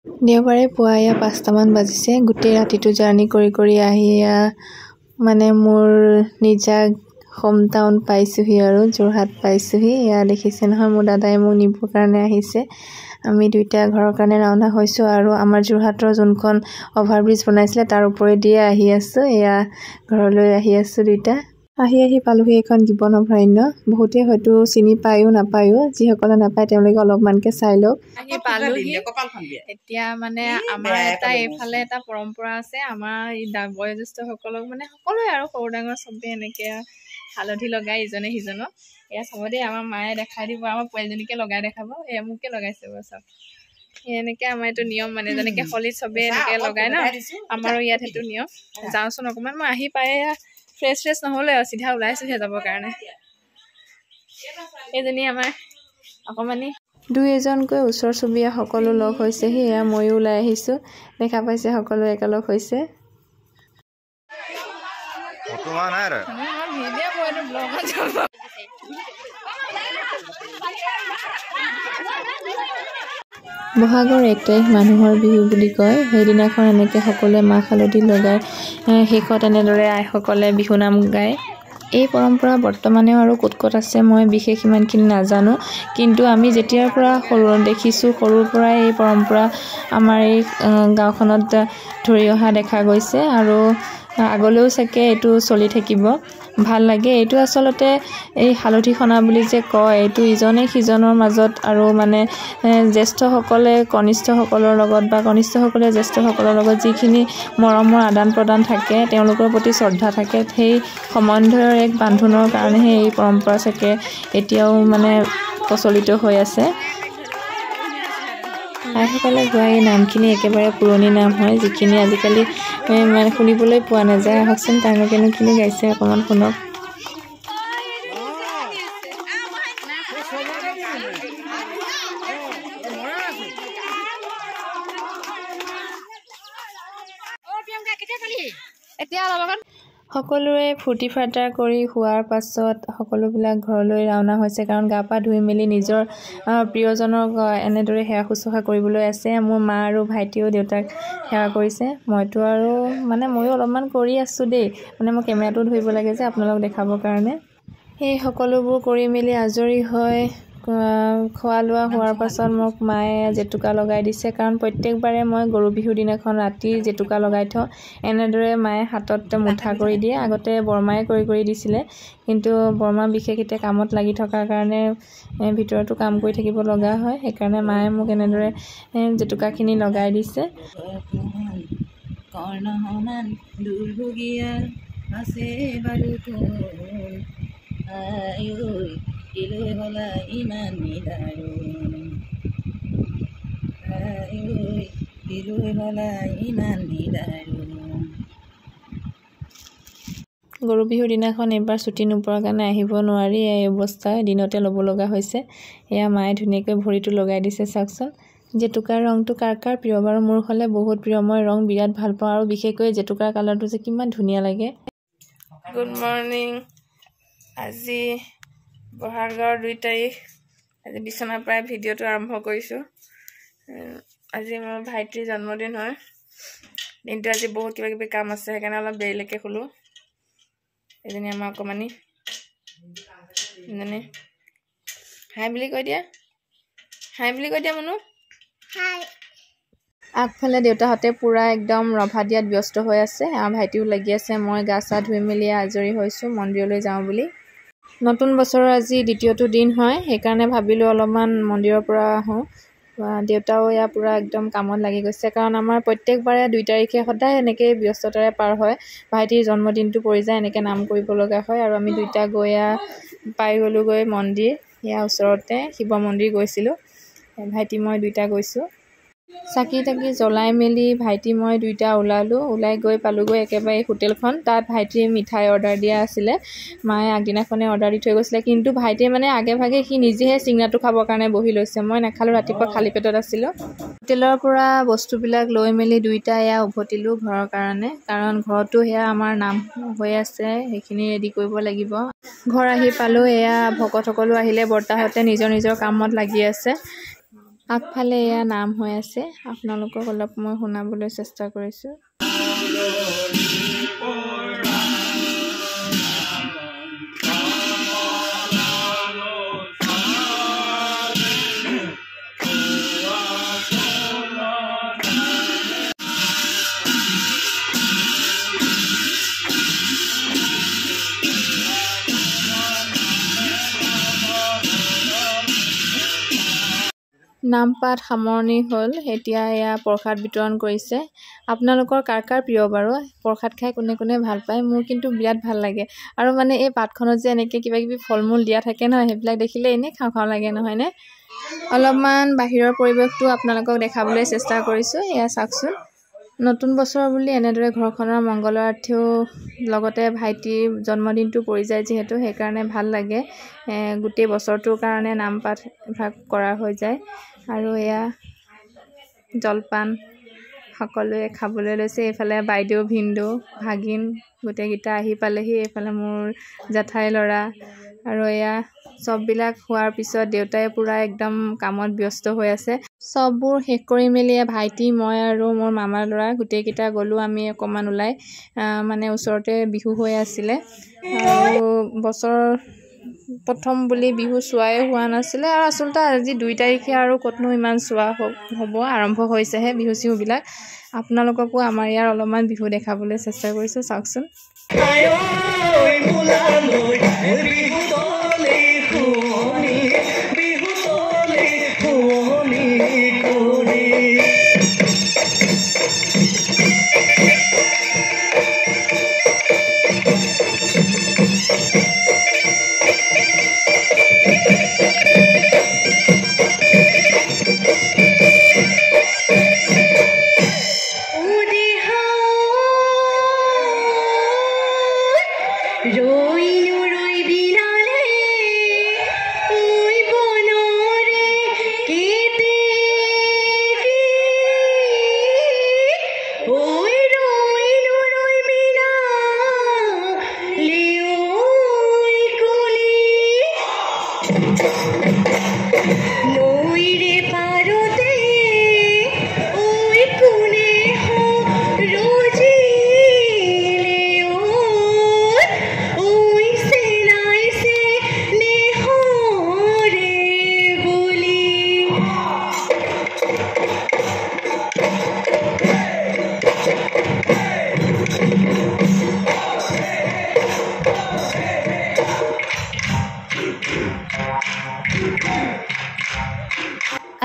দেওবাৰে পুৱা 5টামান বাজিছে। গোটেই ৰাতিটো জাৰ্ণি কৰি আহি মানে মোৰ নিজা হোম টাউন পাইছোহি আৰু যোৰহাট পাইছোহি। দেখিছে নহয়, মোৰ দাদাই মোক নিবৰ কাৰণে আহিছে। আমি দুইটা ঘৰৰ কাৰণে ৰাওনা হৈছোঁ আৰু আমাৰ যোৰহাটৰ যোনখন অভাৰব্ৰিজ বনাইছিলে তাৰ ওপৰেদিয়ে আহি আছোঁ। ঘৰলৈ আহি আছোঁ দুইটা। আহি পালোহি এখন গিবন অভয়াৰণ্য। বহুতে হয়তো চিনি পায়ো নাপায়ো, যিসকলে নাপায় তেওঁলোকে অলপমানকে চাই লওক। আহি পালোহি। এতিয়া মানে আমাৰ এইফালে এটা পৰম্পৰা আছে। আমাৰ এই বয়োজ্যেষ্ঠসকলক মানে সকলোৱে আৰু সৰু ডাঙৰ চবে এনেকে হালধি লগাই ইজনে সিজনক। চবতে আমাৰ মায়ে দেখাই দিব, আমাৰ পোৱালীজনীকে লগাই দেখাব। মোকে লগাইছে চব। এনেকে আমাৰ এইটো নিয়ম, মানে যেনেকে হলিত চবে এনেকে লগাই ন, আমাৰো ইয়াত সেইটো নিয়ম। যাওঁচোন অকমান। মই আহি পাই ফ্ৰেছ নহ'লে আৰু চিধা ওলাইছোহে যাবৰ কাৰণে। এইজনী আমাৰ অকমানি। দুই এজনকৈ ওচৰ চুবুৰীয়া সকলো লগ হৈছেহি। ময়ো ওলাই আহিছোঁ। দেখা পাইছে সকলো একেলগ হৈছে। বহাগৰ 1 তাৰিখ মানুহৰ বিহু বুলি কয়। সেইদিনাখন এনেকৈ সকলোৱে মাহ হালধি লগাই শেষত এনেদৰে আইসকলে বিহুনাম গায়। এই পৰম্পৰা বৰ্তমানেও আৰু ক'ত আছে মই বিশেষ ইমানখিনি নাজানো, কিন্তু আমি যেতিয়াৰ পৰা দেখিছোঁ সৰুৰ পৰাই এই পৰম্পৰা আমাৰ এই গাঁওখনত ধৰি অহা দেখা গৈছে আৰু আগলৈও চাগে এইটো চলি থাকিব। ভাল লাগে। এইটো আচলতে এই হালধি সনা বুলি যে কয়, এইটো ইজনে সিজনৰ মাজত আৰু মানে জ্যেষ্ঠসকলে কনিষ্ঠসকলৰ লগত বা কনিষ্ঠসকলে জ্যেষ্ঠসকলৰ লগত যিখিনি মৰমৰ আদান প্ৰদান থাকে, তেওঁলোকৰ প্ৰতি শ্ৰদ্ধা থাকে, সেই সম্বন্ধৰ এক বান্ধোনৰ কাৰণেহে এই পৰম্পৰা চাগে এতিয়াও মানে প্ৰচলিত হৈ আছে। আইসকলে গোৱা এই নামখিনি একেবাৰে পুৰণি নাম হয়, যিখিনি আজিকালি মানে শুনিবলৈ পোৱা নাযায়। আহকচোন তেওঁলোকেনো কিনো গাইছে অকণমান শুনক। সকলোৱে ফূৰ্তি ফাৰ্তা কৰি শোৱাৰ পাছত সকলোবিলাক ঘৰলৈ ৰাওনা হৈছে, কাৰণ গা পা ধুই মেলি নিজৰ প্ৰিয়জনক এনেদৰে সেৱা শুশ্ৰূষা কৰিবলৈ আছে। মোৰ মা আৰু ভাইটিও দেউতাক সেৱা কৰিছে। ময়ো অলপমান কৰি আছোঁ দেই, মানে মই কেমেৰাটো ধৰিব লাগে যে আপোনালোকক দেখাবৰ কাৰণে। সেই সকলোবোৰ কৰি মেলি আজৰি হৈ খোৱা লোৱা হোৱাৰ পাছত মোক মায়ে জেতুকা লগাই দিছে, কাৰণ প্ৰত্যেকবাৰে মই গৰু বিহুৰ দিনাখন ৰাতি জেতুকা লগাই থওঁ। এনেদৰে মায়ে হাতত মুঠা কৰি দিয়ে। আগতে বৰমায়ে কৰি দিছিলে, কিন্তু বৰমা বিশেষ এতিয়া কামত লাগি থকাৰ কাৰণে ভিতৰতো কাম কৰি থাকিব লগা হয়। সেইকাৰণে মায়ে মোক এনেদৰে জেতুকাখিনি লগাই দিছে। গৰু বিহুৰ দিনাখন এইবাৰ ছুটি নোপোৱাৰ কাৰণে আহিব নোৱাৰি এই অৱস্থা, দিনতে ল'ব লগা হৈছে। মায়ে ধুনীয়াকৈ ভৰিটো লগাই দিছে, চাওকচোন। জেতুকাৰ ৰংটো কাৰ কাৰ প্ৰিয় বাৰু? মোৰ হ'লে বহুত প্ৰিয়। মই ৰং বিৰাট ভাল পাওঁ আৰু বিশেষকৈ জেতুকাৰ কালাৰটো যে কিমান ধুনীয়া লাগে। Good morning. আজি বহাগৰ 2 তাৰিখ। আজি বিচনাৰ পৰাই ভিডিঅ'টো আৰম্ভ কৰিছোঁ। আজি মোৰ ভাইটিৰ জন্মদিন হয়। দিনটো আজি বহুত কিবা কাম আছে, সেইকাৰণে অলপ দেৰিলৈকে শুলোঁ। এজনী আমাৰ অকমানি হাই বুলি কৈ দিয়া, মনো। আগফালে দেউতাহঁতে পুৰা একদম ৰভা দিয়াত ব্যস্ত হৈ আছে। ভাইটিও লাগি আছে। মই গা চা ধুই মেলি আজৰি হৈছোঁ মন্দিৰলৈ যাওঁ বুলি। নতুন বছৰৰ আজি দ্বিতীয়টো দিন হয়, সেইকাৰণে ভাবিলোঁ অলপমান মন্দিৰৰ পৰা আহোঁ। দেউতাও পুৰা একদম কামত লাগি গৈছে, কাৰণ আমাৰ প্ৰত্যেকবাৰে 2 তাৰিখে সদায় এনেকৈ ব্যস্ততাৰে পাৰ হয়। ভাইটিৰ জন্মদিনটো পৰি যায়, এনেকৈ নাম কৰিব লগা হয়। আৰু আমি দুইটা গৈ পাই গ'লোগৈ মন্দিৰ। ওচৰতে শিৱ মন্দিৰ গৈছিলোঁ। ভাইটি মই দুইটা গৈছোঁ। চাকি তাকি জ্বলাই মেলি ভাইটি মই দুইটা ওলাই গৈ পালোগৈ একেবাৰে হোটেলখন। তাত ভাইটিয়ে মিঠাই অৰ্ডাৰ দিয়া আছিলে। মায়ে আগদিনাখনে অৰ্ডাৰ দি থৈ গৈছিলে, কিন্তু ভাইটিয়ে মানে আগে ভাগে সি নিজেহে চিঙৰাটো খাবৰ কাৰণে বহি লৈছে। মই নাখালোঁ, ৰাতিপুৱা খালী পেটত আছিলোঁ। হোটেলৰ পৰা বস্তুবিলাক লৈ মেলি দুইটা উভতিলোঁ ঘৰৰ কাৰণে, কাৰণ ঘৰতো আমাৰ নাম হৈ আছে, সেইখিনি ৰেডি কৰিব লাগিব। ঘৰ আহি পালোঁ। ভকতসকলো আহিলে, বৰ্তাহঁতে নিজৰ কামত লাগি আছে। আগফালে এয়া নাম হৈ আছে আপোনালোকক অলপ মই শুনাবলৈ চেষ্টা কৰিছোঁ নামপাত সামৰণি হ'ল এতিয়া এয়া প্ৰসাদ বিতৰণ কৰিছে আপোনালোকৰ কাৰ কাৰ প্ৰিয় বাৰু প্ৰসাদ খাই কোনে কোনে ভাল পায় মোৰ কিন্তু বিৰাট ভাল লাগে আৰু মানে এই পাতখনত যে এনেকৈ কিবা কিবি ফলমূল দিয়া থাকে নহয় সেইবিলাক দেখিলে এনেই খাওঁ খাওঁ লাগে নহয়নে অলপমান বাহিৰৰ পৰিৱেশটো আপোনালোকক দেখাবলৈ চেষ্টা কৰিছোঁ এয়া চাওকচোন নতুন বছৰ বুলি এনেদৰে ঘৰখনৰ মংগলাৰ্থীও লগতে ভাইটিৰ জন্মদিনটো পৰি যায় যিহেতু সেইকাৰণে ভাল লাগে গোটেই বছৰটোৰ কাৰণে নামপাত ভাগ কৰা হৈ যায় আৰু এয়া জলপান সকলোৱে খাবলৈ লৈছে এইফালে বাইদেউ ভিনদেউ ভাগিন গোটেইকেইটা আহি পালেহি এইফালে মোৰ জেঠাই ল'ৰা আৰু এয়া সববিলাক হোৱাৰ পিছত দেউতাই পুৰা একদম কামত ব্যস্ত হৈ আছে সববোৰ শেষ কৰি মেলি ভাইটি মই আৰু মোৰ মামাৰ ল'ৰা গোটেইকেইটা গ'লোঁ আমি অকণমান ওলাই মানে ওচৰতে বিহু হৈ আছিলে আৰু বছৰ প্ৰথম বুলি বিহু চোৱাই হোৱা নাছিলে আৰু আচলতে আজি 2 তাৰিখে আৰু ক'তনো ইমান চোৱা হ'ব আৰম্ভ হৈছেহে বিহু চিহুবিলাক আপোনালোককো আমাৰ ইয়াৰ অলপমান বিহু দেখাবলৈ চেষ্টা কৰিছোঁ চাওকচোন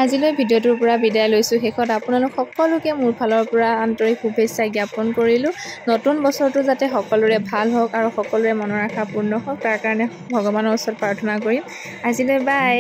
আজিলৈ ভিডিঅ'টোৰ পৰা বিদায় লৈছোঁ শেষত আপোনালোক সকলোকে মোৰ ফালৰ পৰা আন্তৰিক শুভেচ্ছা জ্ঞাপন কৰিলোঁ নতুন বছৰটো যাতে সকলোৰে ভাল হওক আৰু সকলোৰে মনৰ আশা পূৰ্ণ হওক তাৰ কাৰণে ভগৱানৰ ওচৰত প্ৰাৰ্থনা কৰিম আজিলৈ বাই